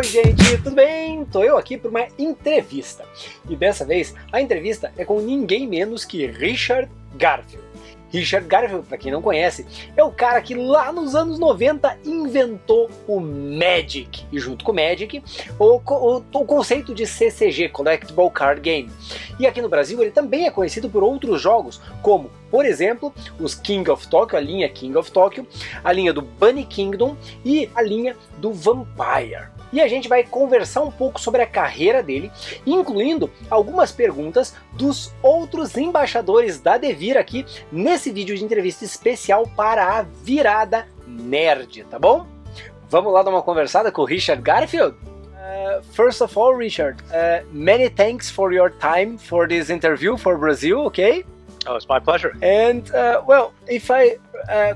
gente, tudo bem? Tô eu aqui para uma entrevista. E dessa vez, a entrevista é com ninguém menos que Richard Garfield. Richard Garfield, para quem não conhece, é o cara que lá nos anos 90 inventou o Magic. E junto com o Magic, o conceito de CCG, Collectible Card Game. E aqui no Brasil ele também é conhecido por outros jogos, como, por exemplo, os King of Tokyo, a linha King of Tokyo, a linha do Bunny Kingdom e a linha do Vampire. E a gente vai conversar um pouco sobre a carreira dele, incluindo algumas perguntas dos outros embaixadores da Devir aqui nesse vídeo de entrevista especial para a virada nerd, tá bom? Vamos lá dar uma conversada com o Richard Garfield? First of all, Richard, many thanks for your time for this interview for Brazil, okay? Oh, it's my pleasure. And, well, if I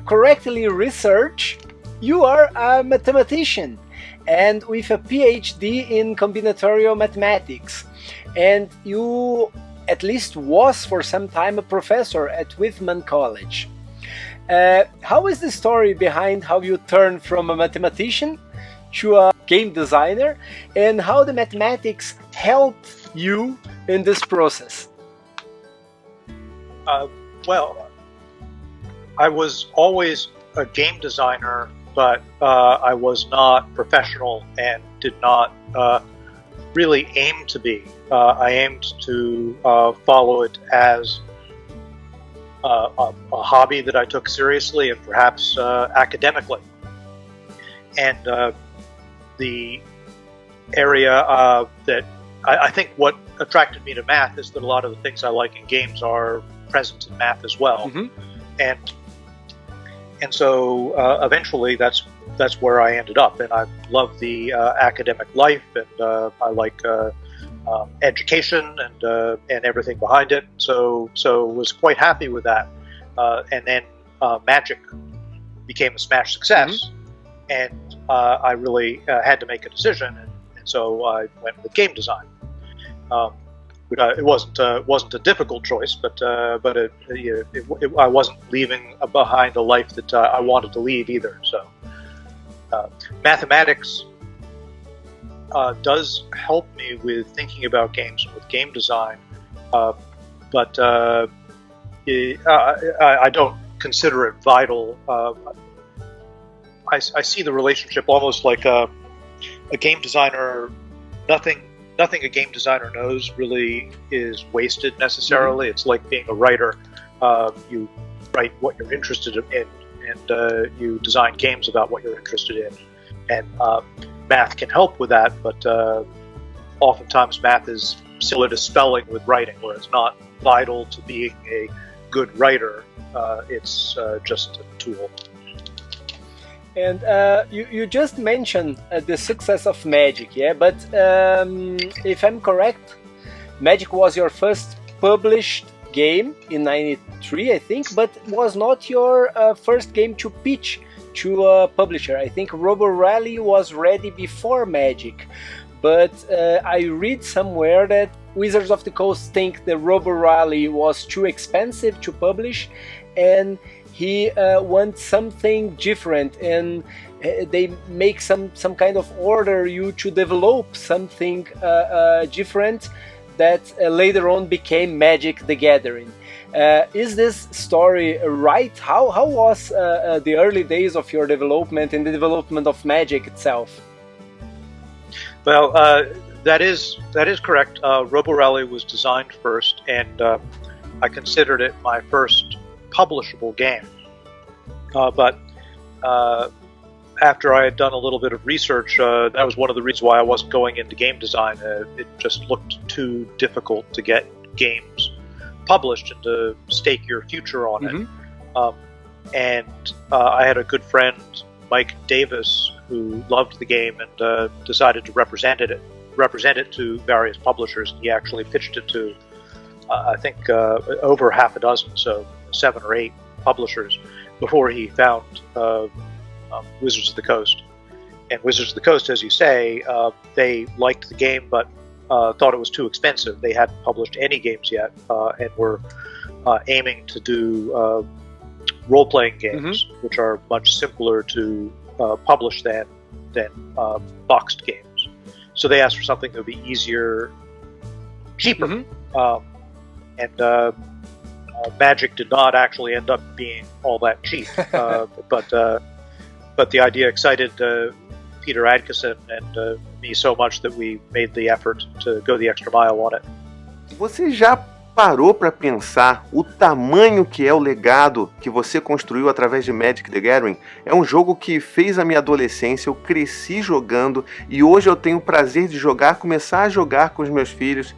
correctly research, you are a mathematician. And with a PhD in combinatorial mathematics, and you at least was for some time a professor at Whitman College. How is the story behind how you turned from a mathematician to a game designer, and how the mathematics helped you in this process? Well, I was always a game designer, but I was not professional and did not really aim to be. I aimed to follow it as a hobby that I took seriously and perhaps academically. And the area that I think what attracted me to math is that a lot of the things I like in games are present in math as well. Mm-hmm. And so eventually that's where I ended up, and I love the academic life, and I like education and everything behind it. So was quite happy with that. And then Magic became a smash success, mm-hmm. and I really had to make a decision, and so I went with game design. It wasn't a difficult choice, but I wasn't leaving behind a life that I wanted to leave either. So, mathematics does help me with thinking about games and with game design, but I don't consider it vital. I see the relationship almost like a game designer. Nothing a game designer knows really is wasted necessarily. Mm-hmm. It's like being a writer. You write what you're interested in, and you design games about what you're interested in. And math can help with that, but oftentimes math is similar to spelling with writing, where it's not vital to being a good writer. It's just a tool. And you just mentioned the success of Magic, yeah? But if I'm correct, Magic was your first published game in '93, I think, but was not your first game to pitch to a publisher. I think Robo Rally was ready before Magic, but I read somewhere that Wizards of the Coast think the Robo Rally was too expensive to publish, and he wants something different, and they make some kind of order you to develop something different that later on became Magic the Gathering. Is this story right? How was the early days of your development and the development of Magic itself? Well, that is correct. Robo Rally was designed first, and I considered it my first publishable game. But after I had done a little bit of research, that was one of the reasons why I wasn't going into game design. It just looked too difficult to get games published and to stake your future on it. And I had a good friend, Mike Davis, who loved the game and decided to represent it to various publishers. He actually pitched it to, I think, over half a dozen, so 7 or 8 publishers, before he found Wizards of the Coast. And Wizards of the Coast, as you say, they liked the game, but thought it was too expensive. They hadn't published any games yet, and were aiming to do role-playing games, which are much simpler to publish than boxed games. So they asked for something that would be easier, cheaper. Magic did not actually end up being all that cheap. But the idea excited Peter Adkison and me so much that we made the effort to go the extra mile on it. Você já parou para pensar o tamanho que é o legado que você construiu através de Magic the Gathering? É um jogo que fez a minha adolescência, eu cresci jogando e hoje eu tenho o prazer de começar a jogar com os meus filhos.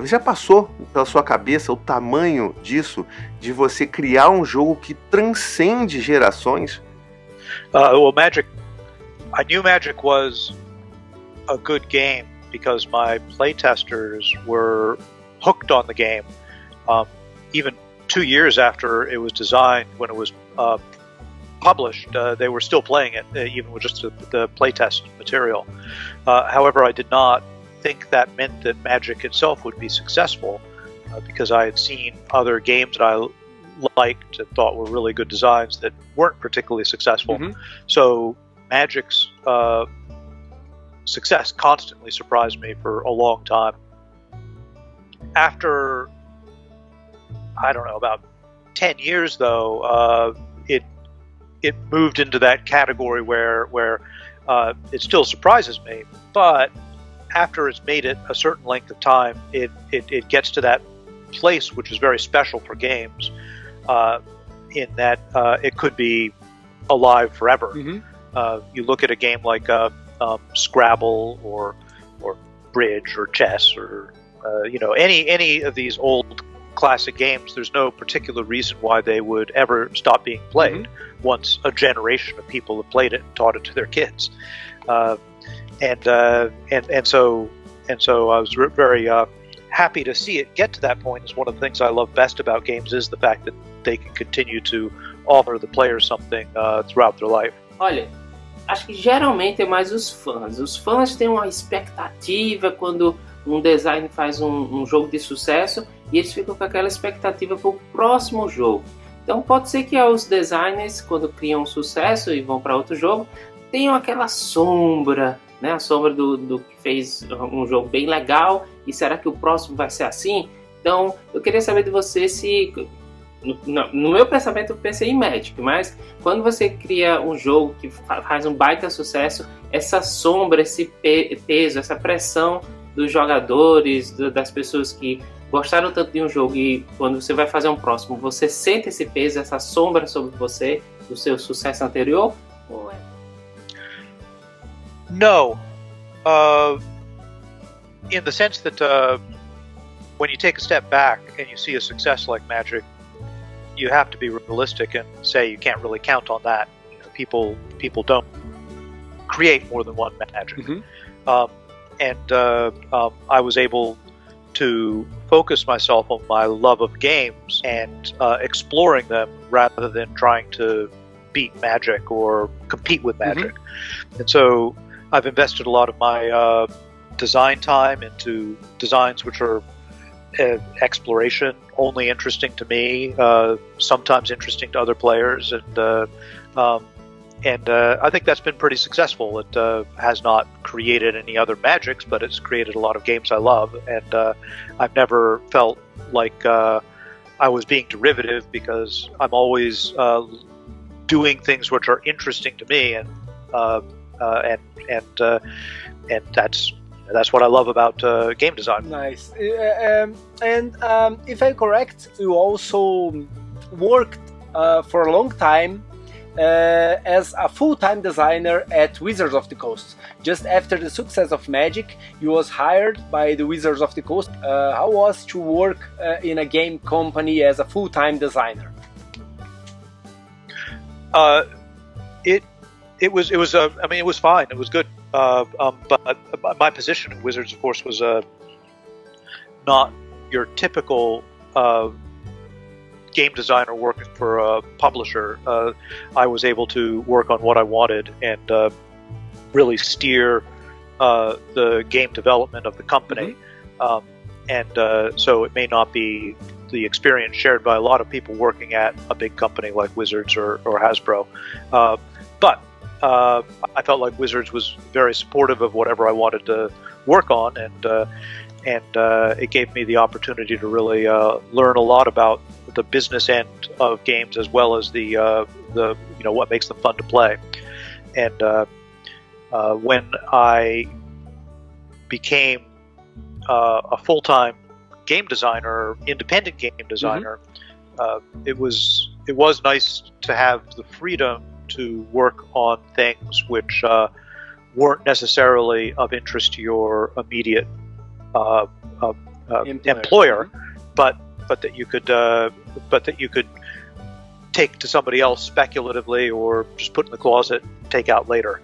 Já passou pela sua cabeça o tamanho disso, de você criar um jogo que transcende gerações? I knew Magic was a good game because my playtesters were hooked on the game. Even 2 years after it was designed, when it was published, they were still playing it, even with just the playtest material. However, I did not think that meant that Magic itself would be successful, because I had seen other games that I liked and thought were really good designs that weren't particularly successful. So Magic's success constantly surprised me for a long time. After, I don't know, about 10 years though, it moved into that category where it still surprises me, but after it's made it a certain length of time, it gets to that place which is very special for games, in that it could be alive forever. You look at a game like Scrabble or Bridge or chess or any of these old classic games. There's no particular reason why they would ever stop being played once a generation of people have played it and taught it to their kids. And so I was very happy to see it get to that point. It's one of the things I love best about games is the fact that they can continue to offer the player something throughout their life. Olha, acho que geralmente é mais os fãs. Os fãs têm uma expectativa quando um design faz um jogo de sucesso e eles ficam com aquela expectativa para o próximo jogo. Então pode ser que os designers, quando criam um sucesso e vão para outro jogo, tenham aquela sombra, né? A sombra do que fez um jogo bem legal, e será que o próximo vai ser assim? Então eu queria saber de você se... No meu pensamento eu pensei em Magic, mas quando você cria um jogo que faz um baita sucesso, essa sombra, esse peso, essa pressão dos jogadores, das pessoas que gostaram tanto de um jogo, e quando você vai fazer um próximo, você sente esse peso, essa sombra sobre você, do seu sucesso anterior? Ou é? No. In the sense that when you take a step back and you see a success like Magic, you have to be realistic and say you can't really count on that. People don't create more than one Magic. I was able to focus myself on my love of games and exploring them rather than trying to beat Magic or compete with Magic. And so I've invested a lot of my design time into designs which are exploration, only interesting to me, sometimes interesting to other players, and I think that's been pretty successful. It has not created any other Magics, but it's created a lot of games I love, and I've never felt like I was being derivative, because I'm always doing things which are interesting to me, and that's what I love about game design. Nice. And if I'm correct, you also worked for a long time as a full-time designer at Wizards of the Coast. Just after the success of Magic, you was hired by the Wizards of the Coast. How was to work in a game company as a full-time designer? It was fine. It was good. But my position at Wizards, of course, was not your typical game designer working for a publisher. I was able to work on what I wanted and really steer the game development of the company. So it may not be the experience shared by a lot of people working at a big company like Wizards or Hasbro. But I felt like Wizards was very supportive of whatever I wanted to work on, and it gave me the opportunity to really learn a lot about the business end of games as well as the what makes them fun to play. And when I became a full-time game designer, independent game designer, it was nice to have the freedom to work on things which weren't necessarily of interest to your immediate employer, but that you could take to somebody else speculatively, or just put in the closet, take out later.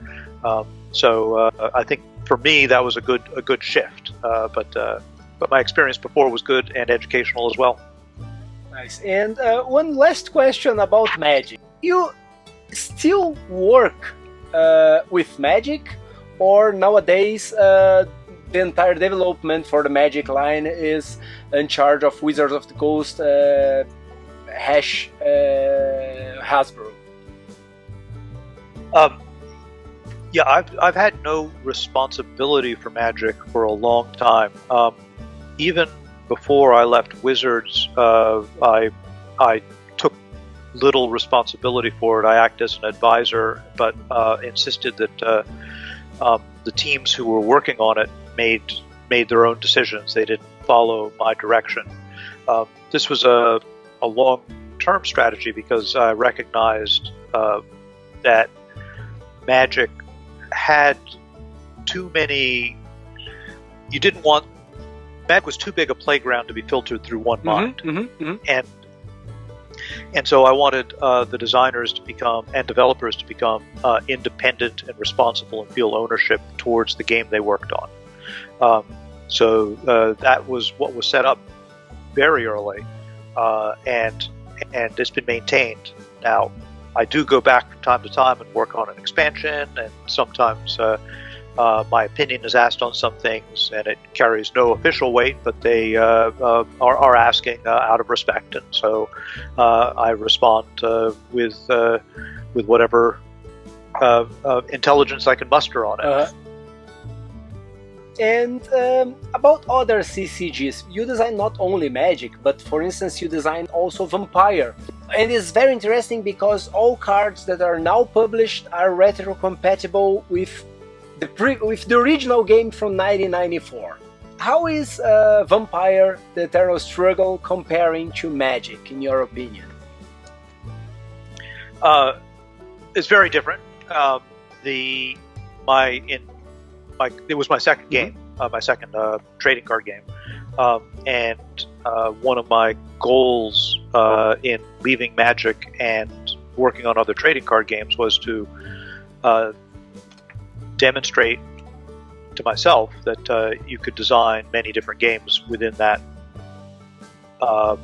So I think for me that was a good shift. But my experience before was good and educational as well. Nice. And one last question about Magic. You still work with Magic, or nowadays the entire development for the Magic line is in charge of Wizards of the Coast Hasbro? Yeah, I've had no responsibility for Magic for a long time. Even before I left Wizards, I took little responsibility for it. I acted as an advisor, but insisted that the teams who were working on it made their own decisions. They didn't follow my direction. This was a long-term strategy because I recognized that Magic had too many. Magic was too big a playground to be filtered through one mind, and so I wanted the designers to become and developers to become independent and responsible and feel ownership towards the game they worked on. So that was what was set up very early, and it's been maintained. Now, I do go back from time to time and work on an expansion, and sometimes my opinion is asked on some things, and it carries no official weight, but they are asking out of respect, and so I respond with whatever intelligence I can muster on it. And about other CCGs, you design not only Magic, but for instance you design also Vampire. And it's very interesting because all cards that are now published are retro-compatible with the original game from 1994. How is Vampire: The Eternal Struggle comparing to Magic, in your opinion? It's very different. It was my second game, my second trading card game, and one of my goals in leaving Magic and working on other trading card games was to demonstrate to myself that you could design many different games within that form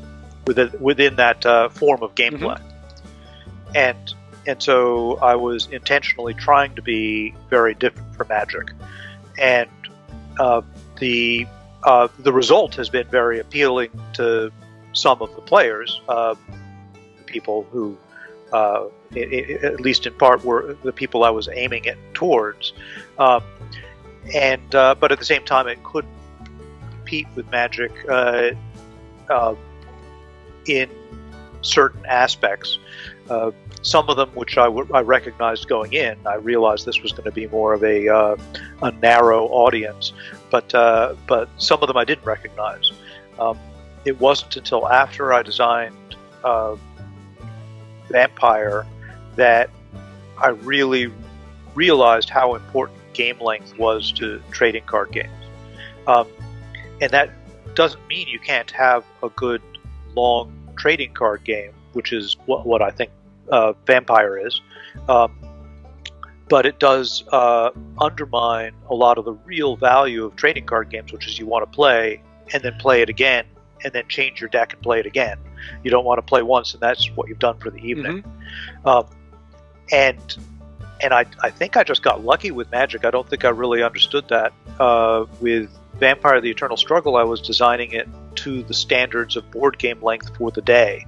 of gameplay, and so I was intentionally trying to be very different from Magic, and the result has been very appealing to some of the players, people who, at least in part, were the people I was aiming it towards, but at the same time, it couldn't compete with Magic in certain aspects. Some of them, which I recognized going in, I realized this was going to be more of a narrow audience, but some of them I didn't recognize. It wasn't until after I designed Vampire that I really realized how important game length was to trading card games. And that doesn't mean you can't have a good long trading card game, which is what I think Vampire is, but it does undermine a lot of the real value of trading card games, which is you want to play and then play it again and then change your deck and play it again. You don't want to play once and that's what you've done for the evening. And I think I just got lucky with Magic. I don't think I really understood that. With Vampire: The Eternal Struggle, I was designing it to the standards of board game length for the day.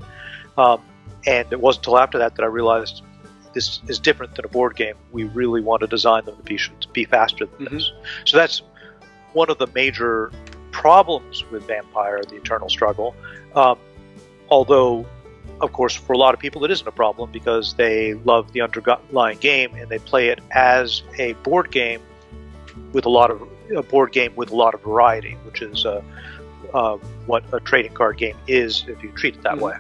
And it wasn't until after that I realized this is different than a board game. We really want to design them to be faster than this. So that's one of the major problems with Vampire: The Eternal Struggle. Although, of course, for a lot of people it isn't a problem because they love the underlying game and they play it as a board game with a lot of variety, which is what a trading card game is if you treat it that way.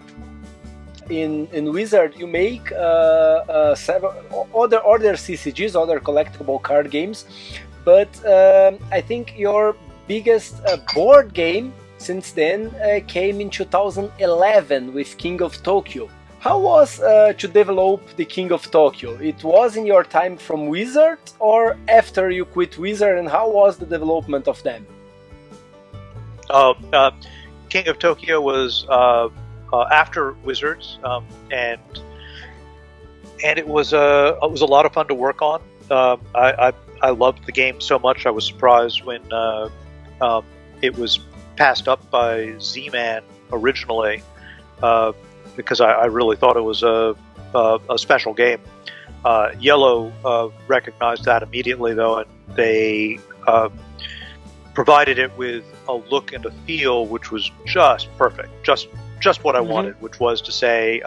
In Wizard, you make several other CCGs, other collectible card games, but I think your biggest board game since then came in 2011 with King of Tokyo. How was to develop the King of Tokyo? It was in your time from Wizard or after you quit Wizard, and how was the development of them? King of Tokyo was after Wizards, and it was a lot of fun to work on. I loved the game so much. I was surprised when it was passed up by Z-Man originally, because I really thought it was a special game. Yellow recognized that immediately, though, and they provided it with a look and a feel which was just perfect, just what I wanted, which was to say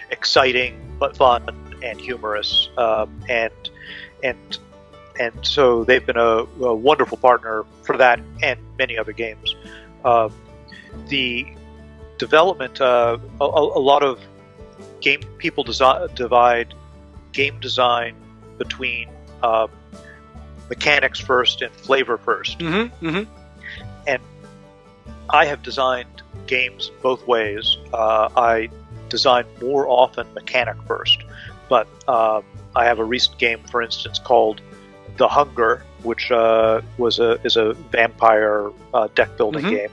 exciting but fun and humorous, and so they've been a wonderful partner for that and many other games. The development, a lot of people divide game design between mechanics first and flavor first. And I have designed games both ways. I design more often mechanic first, but I have a recent game, for instance, called The Hunger, which is a vampire deck building game,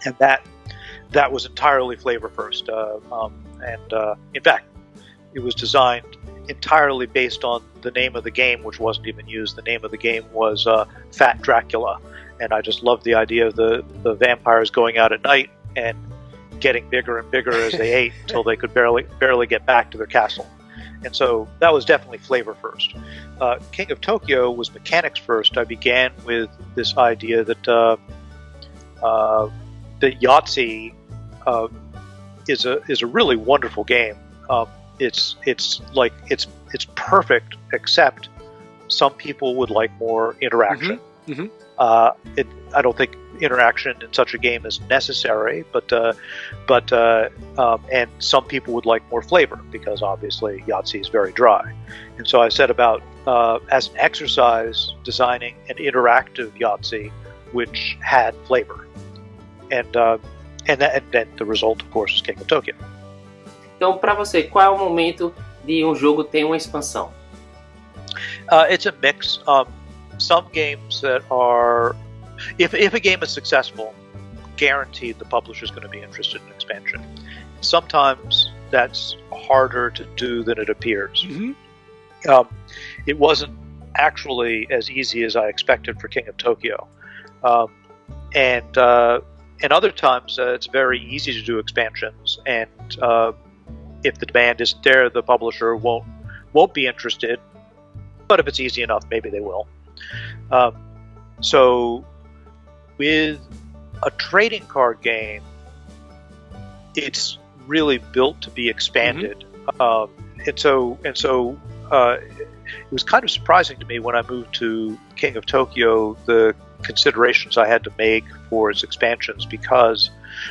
and that was entirely flavor first. In fact, it was designed entirely based on the name of the game, which wasn't even used. The name of the game was Fat Dracula, and I just loved the idea of the vampires going out at night and getting bigger and bigger as they ate until they could barely get back to their castle. And so that was definitely flavor first. King of Tokyo was mechanics first. I began with this idea that Yahtzee is a really wonderful game. It's perfect, except some people would like more interaction. I don't think interaction in such a game is necessary, but and some people would like more flavor because obviously Yahtzee is very dry. And so I set about as an exercise designing an interactive Yahtzee which had flavor, and then the result, of course, is King of Tokyo. Então, para você, qual é o momento de jogo ter uma expansão? It's a mix. Some games that are, if a game is successful, guaranteed the publisher is going to be interested in expansion. Sometimes that's harder to do than it appears. It wasn't actually as easy as I expected for King of Tokyo, and other times it's very easy to do expansions, and if the demand isn't there, the publisher won't be interested. But if it's easy enough, maybe they will. So with a trading card game, it's really built to be expanded. And so it was kind of surprising to me when I moved to King of Tokyo, the considerations I had to make for its expansions, because,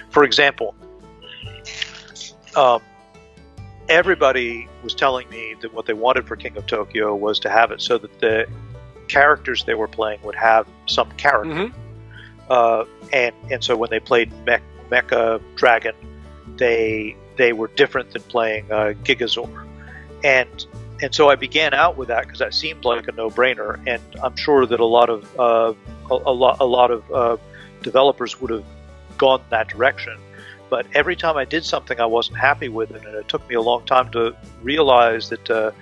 for example, everybody was telling me that what they wanted for King of Tokyo was to have it so that the characters they were playing would have some character. And so when they played Mecha Dragon, they were different than playing Gigazor. And so I began out with that because that seemed like a no-brainer, and I'm sure that a lot of developers would have gone that direction. But every time I did something I wasn't happy with it, and it took me a long time to realize that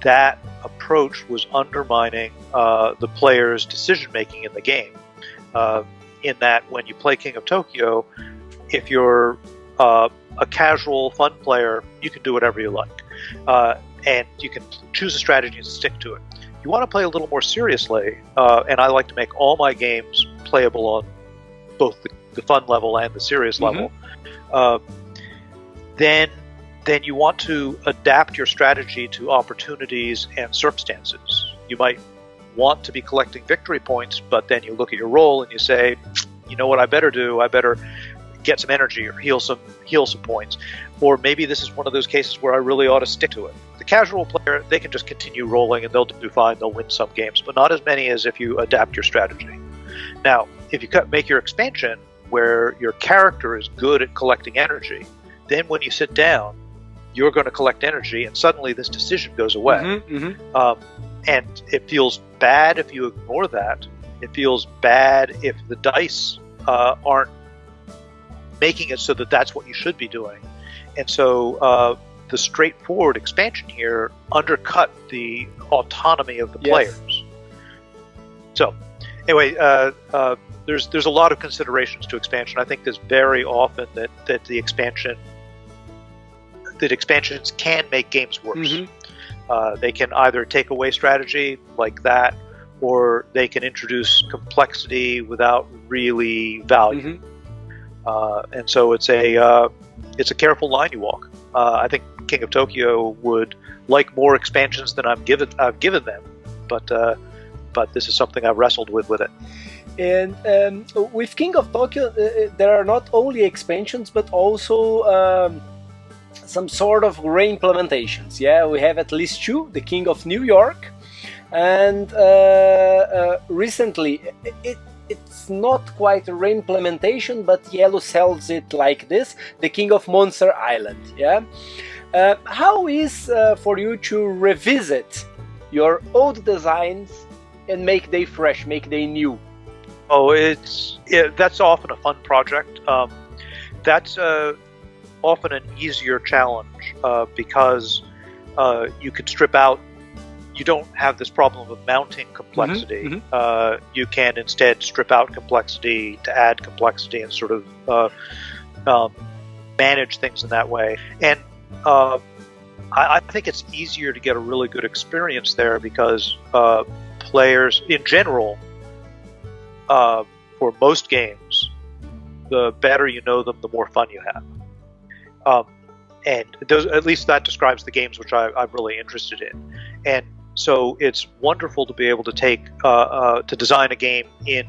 that approach was undermining the player's decision-making in the game. In that when you play King of Tokyo, if you're a casual, fun player, you can do whatever you like. And you can choose a strategy and stick to it. you want to play a little more seriously, and I like to make all my games playable on both the fun level and the serious level, then you want to adapt your strategy to opportunities and circumstances. You might want to be collecting victory points, but then you look at your role and you say, you know what I better do? I better get some energy or heal some points. Or maybe this is one of those cases where I really ought to stick to it. The casual player, they can just continue rolling and they'll do fine. They'll win some games, but not as many as if you adapt your strategy. Now, if you make your expansion where your character is good at collecting energy, then when you sit down, you're going to collect energy, and suddenly this decision goes away. And it feels bad if you ignore that. It feels bad if the dice aren't making it so that that's what you should be doing. And so the straightforward expansion here undercut the autonomy of the players. So anyway, there's a lot of considerations to expansion. I think there's very often that expansions can make games worse. They can either take away strategy like that, or they can introduce complexity without really value. And so it's a careful line you walk. I think King of Tokyo would like more expansions than I've given them, but this is something I've wrestled with it. And with King of Tokyo, there are not only expansions but also some sort of re-implementations. Yeah, we have at least two: the King of New York, and recently it's not quite a re-implementation, but Yellow sells it like this: the King of Monster Island. Yeah, how is for you to revisit your old designs and make they fresh, make they new? Oh, that's often a fun project. That's often an easier challenge because you can strip out. You don't have this problem of mounting complexity. You can instead strip out complexity to add complexity and sort of manage things in that way. And I think it's easier to get a really good experience there because players in general, for most games, the better you know them, the more fun you have. And at least that describes the games which I'm really interested in. And so it's wonderful to be able to take to design a game in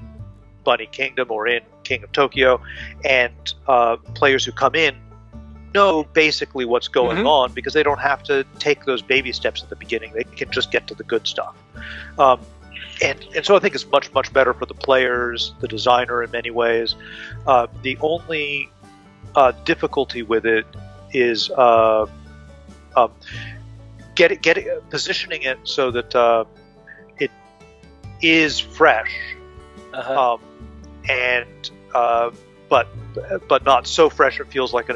Bunny Kingdom or in King of Tokyo, and players who come in know basically what's going on because they don't have to take those baby steps at the beginning. They can just get to the good stuff. And so I think it's much better for the players, the designer in many ways. The only difficulty with it is positioning it so that it is fresh, and but not so fresh it feels like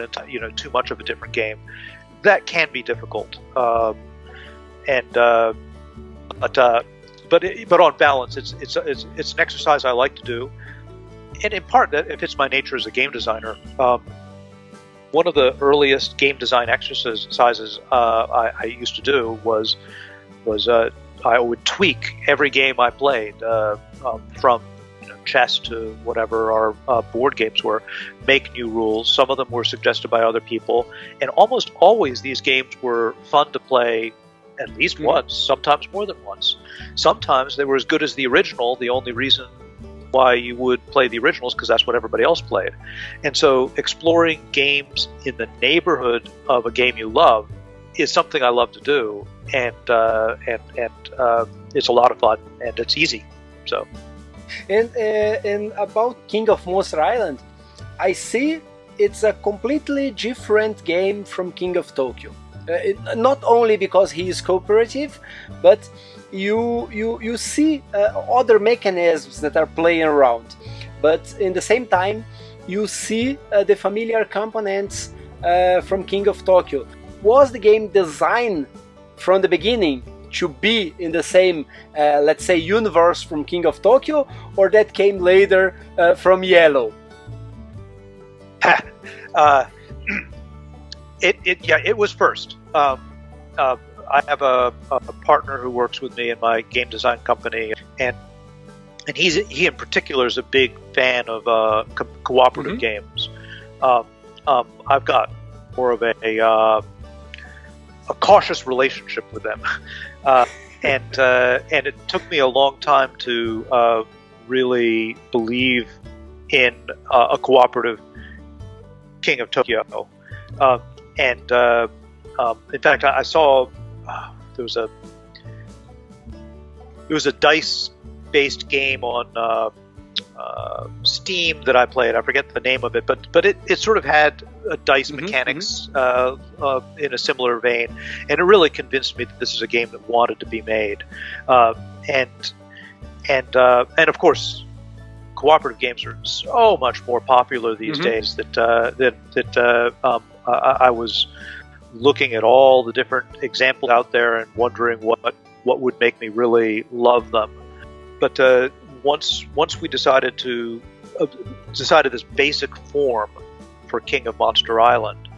too much of a different game. That can be difficult, but on balance, it's an exercise I like to do, and in part that it fits my nature as a game designer. One of the earliest game design exercises I used to do was I would tweak every game I played, from chess to whatever our board games were, make new rules. Some of them were suggested by other people, and almost always these games were fun to play at least once, sometimes more than once. Sometimes they were as good as the original. The only reason why you would play the originals because that's what everybody else played. And so exploring games in the neighborhood of a game you love is something I love to do, and it's a lot of fun and it's easy. So and about King of Monster Island, I see it's a completely different game from King of Tokyo. Not only because he is cooperative, but you see other mechanisms that are playing around, but in the same time you see the familiar components from King of Tokyo. Was the game designed from the beginning to be in the same let's say universe from King of Tokyo, or that came later from Yellow? It was first. I have a partner who works with me in my game design company, and he in particular is a big fan of cooperative games. I've got more of a cautious relationship with them, and it took me a long time to really believe in a cooperative King of Tokyo. In fact, I saw there was a dice-based game on Steam that I played. I forget the name of it, but it sort of had a dice mechanics in a similar vein, and it really convinced me that this is a game that wanted to be made. And of course, cooperative games are so much more popular these days that I was looking at all the different examples out there and wondering what would make me really love them. But once we decided this basic form for King of Monster Island,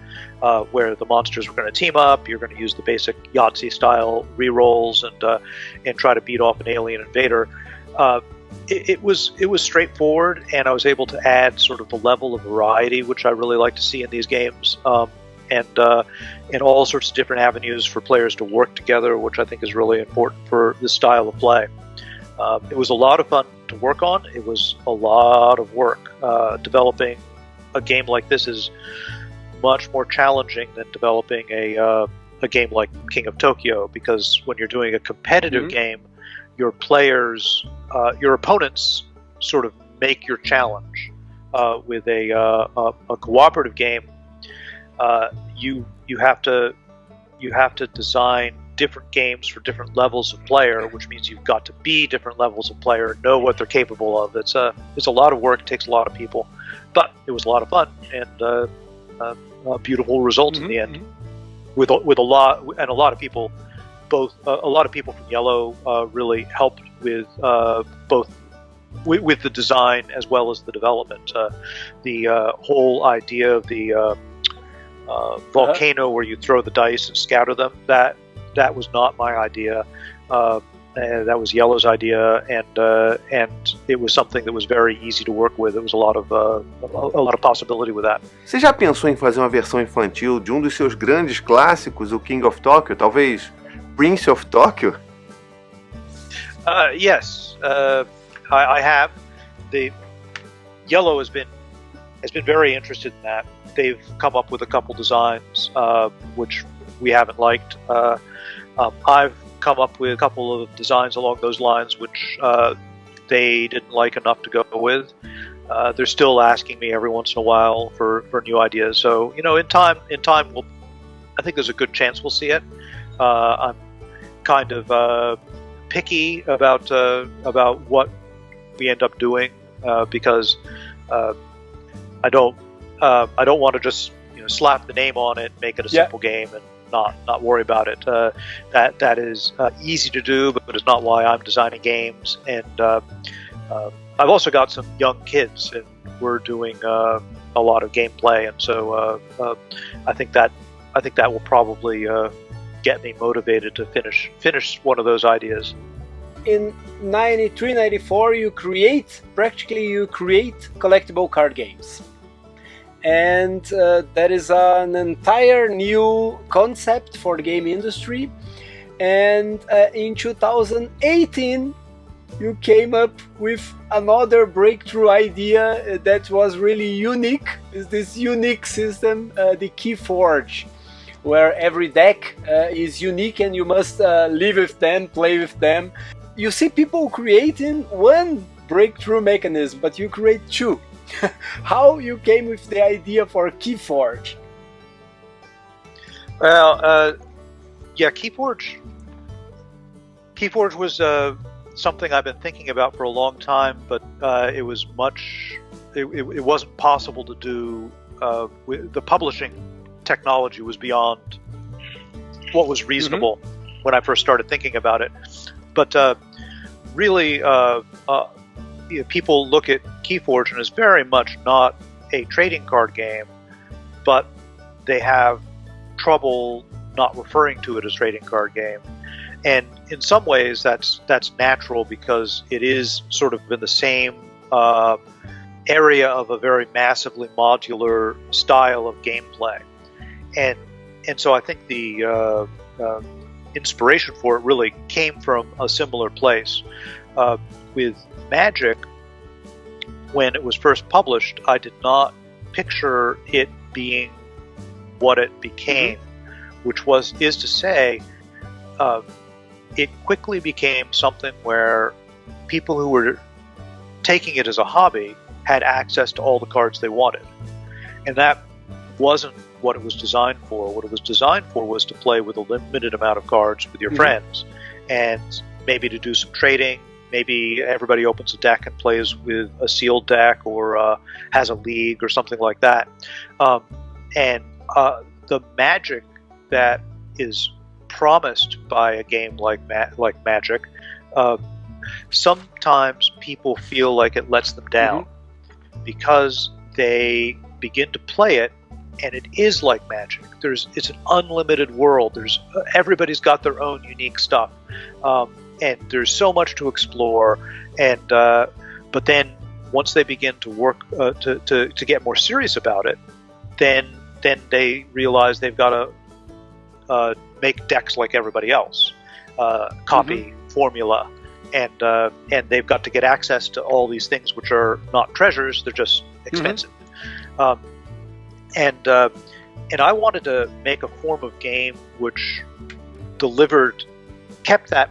where the monsters were going to team up, you're going to use the basic Yahtzee style rerolls and try to beat off an alien invader. It was straightforward, and I was able to add sort of the level of variety which I really like to see in these games, and all sorts of different avenues for players to work together, which I think is really important for this style of play. It was a lot of fun to work on. It was a lot of work. Developing a game like this is much more challenging than developing a game like King of Tokyo, because when you're doing a competitive game, your players, your opponents, sort of make your challenge. With a cooperative game, you have to design different games for different levels of player, which means you've got to be different levels of player, know what they're capable of. It's a lot of work, takes a lot of people, but it was a lot of fun and a beautiful result in the end. With a lot of people. Both a lot of people from Yellow really helped with both with the design as well as the development. The whole idea of the volcano where you throw the dice and scatter them, that was not my idea. And that was Yellow's idea, and it was something that was very easy to work with. There was a lot of possibility with that. Você já pensou em fazer uma versão infantil de um dos seus grandes clássicos, o King of Tokyo, talvez Prince of Tokyo? Yes, I have. Yellow has been very interested in that. They've come up with a couple designs which we haven't liked. I've come up with a couple of designs along those lines which they didn't like enough to go with. They're still asking me every once in a while for new ideas. So in time, I think there's a good chance we'll see it. I'm kind of picky about what we end up doing because I don't want to just slap the name on it, make it a simple game, and not worry about it. That is easy to do, but it's not why I'm designing games. And I've also got some young kids, and we're doing a lot of gameplay, and so I think that will probably get me motivated to finish one of those ideas. In 93, 94, you create collectible card games. And that is an entire new concept for the game industry. And in 2018, you came up with another breakthrough idea that was really unique. Is this unique system, the Keyforge, where every deck is unique and you must live with them, play with them. You see people creating one breakthrough mechanism, but you create two. How you came with the idea for Keyforge? Well, Keyforge was something I've been thinking about for a long time, but it wasn't possible to do. The publishing technology was beyond what was reasonable when I first started thinking about it. But really, people look at Keyforge and it's very much not a trading card game, but they have trouble not referring to it as trading card game. And in some ways, that's natural because it is sort of in the same area of a very massively modular style of gameplay. And so I think the inspiration for it really came from a similar place. With Magic, when it was first published, I did not picture it being what it became, which is to say, it quickly became something where people who were taking it as a hobby had access to all the cards they wanted. And that wasn't what it was designed for. What it was designed for was to play with a limited amount of cards with your friends, and maybe to do some trading. Maybe everybody opens a deck and plays with a sealed deck, or has a league or something like that. And the magic that is promised by a game like Magic, sometimes people feel like it lets them down because they begin to play it, and it is like Magic. It's an unlimited world. Everybody's got their own unique stuff, and there's so much to explore. And but then once they begin to work to get more serious about it, then they realize they've got to make decks like everybody else, copy formula, and they've got to get access to all these things which are not treasures; they're just expensive. And I wanted to make a form of game which kept that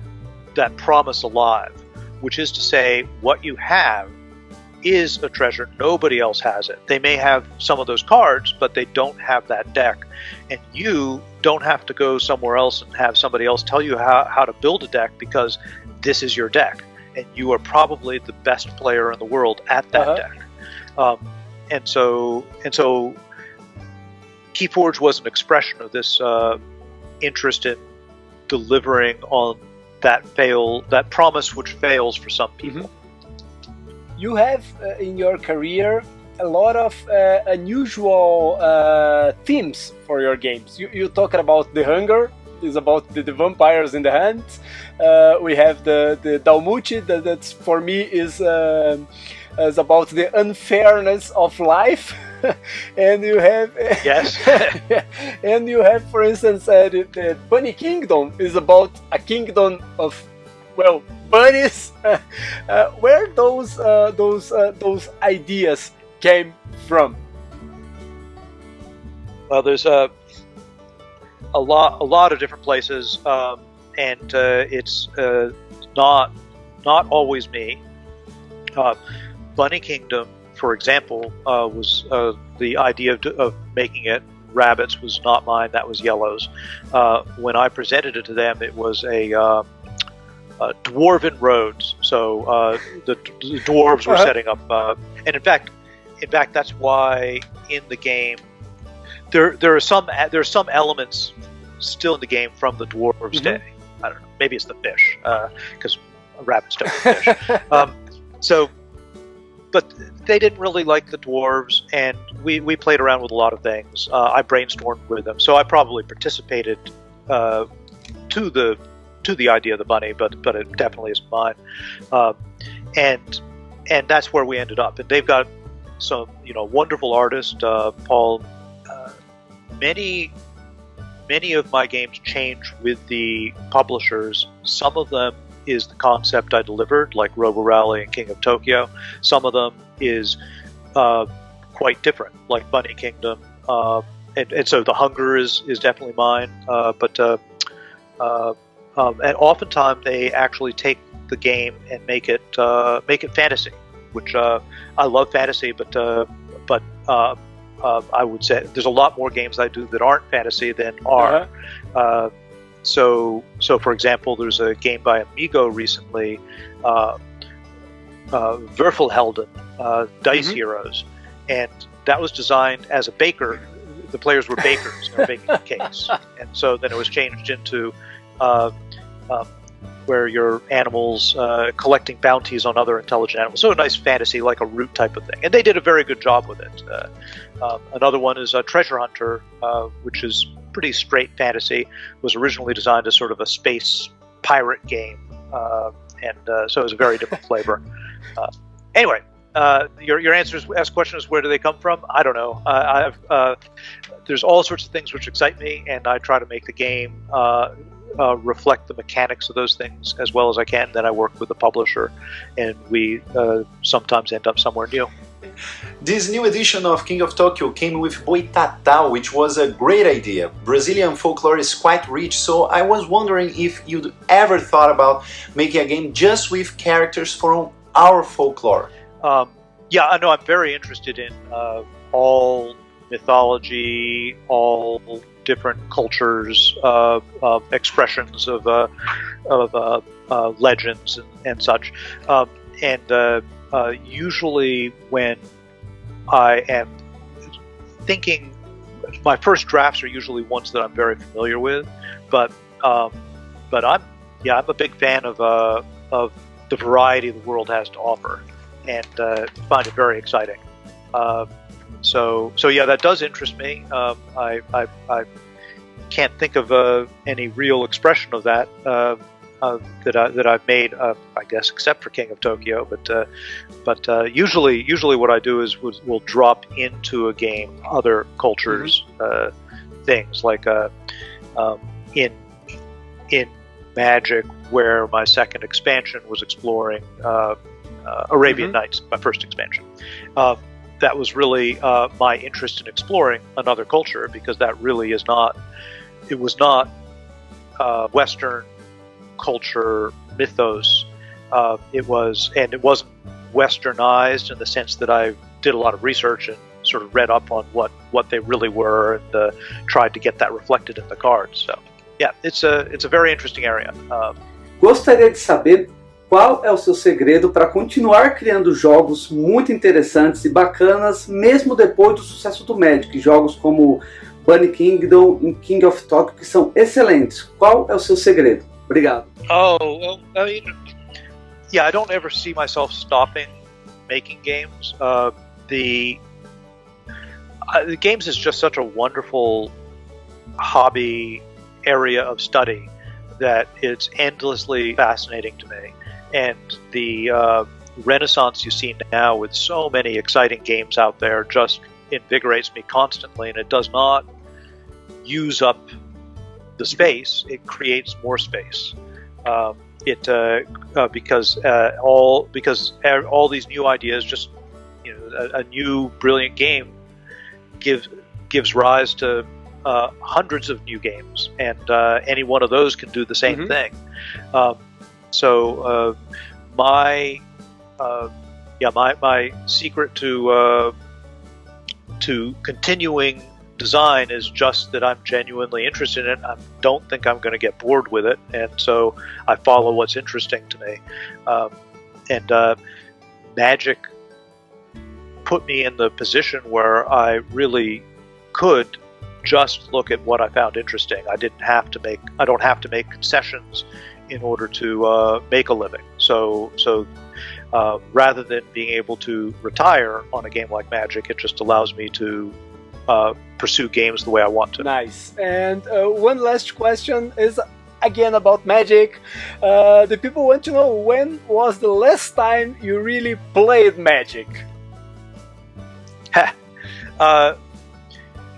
promise alive, which is to say, what you have is a treasure. Nobody else has it. They may have some of those cards, but they don't have that deck. And you don't have to go somewhere else and have somebody else tell you how to build a deck, because this is your deck. And you are probably the best player in the world at that deck. And so Keyforge was an expression of this interest in delivering on that promise which fails for some people. You have in your career a lot of unusual themes for your games. You talked about the hunger, is about the vampires in the hands. We have the Dalmuchi, that's for me is about the unfairness of life. And you have and you have, for instance, the Bunny Kingdom is about a kingdom of bunnies. Where those ideas came from? Well, there's a lot of different places, and it's not always me. Bunny Kingdom, for example, was the idea of making it rabbits was not mine. That was Yellow's. When I presented it to them, it was a dwarven roads. So the dwarves were setting up, and in fact, that's why in the game there are some elements still in the game from the dwarves' day. I don't know. Maybe it's the fish, because rabbits don't eat fish. But they didn't really like the dwarves, and we played around with a lot of things. I brainstormed with them, so I probably participated to the idea of the bunny, but it definitely isn't mine. And that's where we ended up. And they've got some wonderful artists, Paul. Many of my games change with the publishers. Some of them is the concept I delivered, like Robo Rally and King of Tokyo. Some of them is quite different, like Bunny Kingdom. And so the hunger is definitely mine. And oftentimes they actually take the game and make it fantasy, which I love fantasy, but I would say there's a lot more games I do that aren't fantasy than are. So for example, there's a game by Amigo recently, Würfelhelden, Dice Heroes, and that was designed as a baker. The players were bakers, they were baking cakes, and so then it was changed into where your animals collecting bounties on other intelligent animals. So a nice fantasy, like a Root type of thing. And they did a very good job with it. Another one is a Treasure Hunter, which is pretty straight fantasy. It was originally designed as sort of a space pirate game, so it was a very different flavor. Anyway, your ask question is, where do they come from? I don't know. There's all sorts of things which excite me, and I try to make the game reflect the mechanics of those things as well as I can. Then I work with the publisher, and we sometimes end up somewhere new. This new edition of King of Tokyo came with Boitatá, which was a great idea. Brazilian folklore is quite rich, so I was wondering if you'd ever thought about making a game just with characters from our folklore. Yeah, I know. I'm very interested in all mythology, all different cultures, expressions of legends and such. Usually when I am thinking, my first drafts are usually ones that I'm very familiar with, but I'm a big fan of the variety the world has to offer, and find it very exciting. So yeah, that does interest me. I can't think of any real expression of that that I've made, I guess, except for King of Tokyo. But usually what I do is we'll drop into a game other cultures, things like in Magic, where my second expansion was exploring Arabian Nights, my first expansion. That was really my interest in exploring another culture, because that really is not. It was not Western culture mythos. It wasn't Westernized in the sense that I did a lot of research and sort of read up on what they really were, and tried to get that reflected in the cards. So yeah, it's a very interesting area. Gostaria de saber qual é o seu segredo para continuar criando jogos muito interessantes e bacanas, mesmo depois do sucesso do Magic. Jogos como Bunny Kingdom e King of Tokyo, que são excelentes. Qual é o seu segredo? Obrigado. Oh, well, I mean, yeah, I don't ever see myself stopping making games. The games is just such a wonderful hobby area of study that it's endlessly fascinating to me. And the renaissance you see now with so many exciting games out there just invigorates me constantly, and it does not use up the space, it creates more space. Because all these new ideas, just a new brilliant game gives rise to hundreds of new games, and any one of those can do the same thing. So my secret to continuing design is just that I'm genuinely interested in it. I don't think I'm going to get bored with it, and so I follow what's interesting to me. Magic put me in the position where I really could just look at what I found interesting. I don't have to make concessions in order to make a living. So rather than being able to retire on a game like Magic, it just allows me to pursue games the way I want to. Nice. And one last question is again about Magic. The people want to know, when was the last time you really played Magic?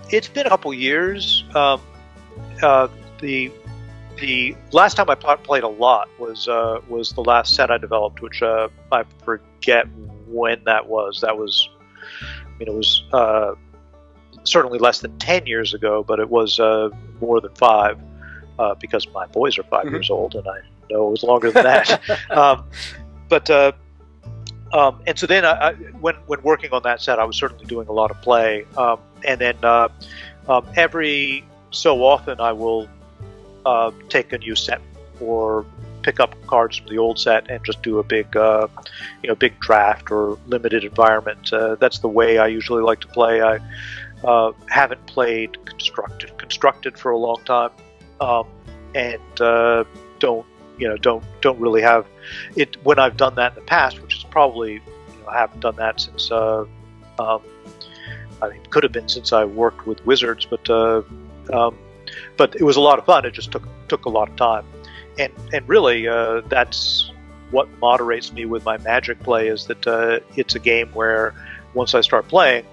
It's been a couple years. The last time I played a lot was the last set I developed, which I forget when that was. That was, it was certainly less than 10 years ago, but it was more than 5, because my boys are 5 years old, and I know it was longer than that. And so then when working on that set, I was certainly doing a lot of play, and then every so often I will take a new set or pick up cards from the old set and just do a big draft or limited environment. That's the way I usually like to play. I haven't played constructed for a long time, and don't really have it. When I've done that in the past, which is probably I haven't done that since it could have been since I worked with Wizards, but But it was a lot of fun. It just took a lot of time, and really that's what moderates me with my Magic play, is that it's a game where once I start playing,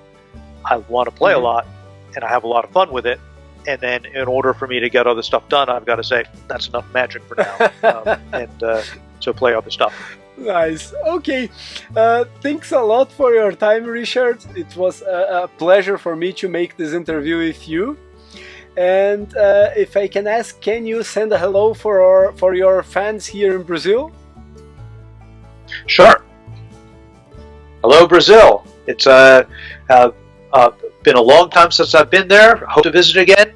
I want to play a lot, and I have a lot of fun with it. And then in order for me to get other stuff done, I've got to say, that's enough Magic for now. So play other stuff. Nice. Okay. Thanks a lot for your time, Richard. It was a pleasure for me to make this interview with you. And if I can ask, can you send a hello for your fans here in Brazil? Sure. Hello, Brazil. It's been a long time since I've been there. Hope to visit again.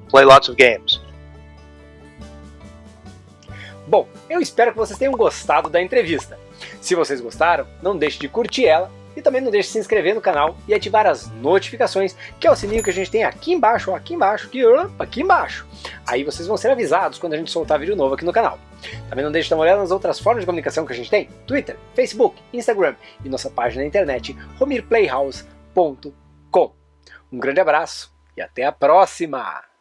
Play lots of games. Bom, eu espero que vocês tenham gostado da entrevista. Se vocês gostaram, não deixe de curtir ela e também não deixe de se inscrever no canal e ativar as notificações, que é o sininho que a gente tem aqui embaixo. Aí vocês vão ser avisados quando a gente soltar vídeo novo aqui no canal. Também não deixe de dar uma olhada nas outras formas de comunicação que a gente tem: Twitter, Facebook, Instagram e nossa página na internet, homirplayhouse.com. Um grande abraço e até a próxima!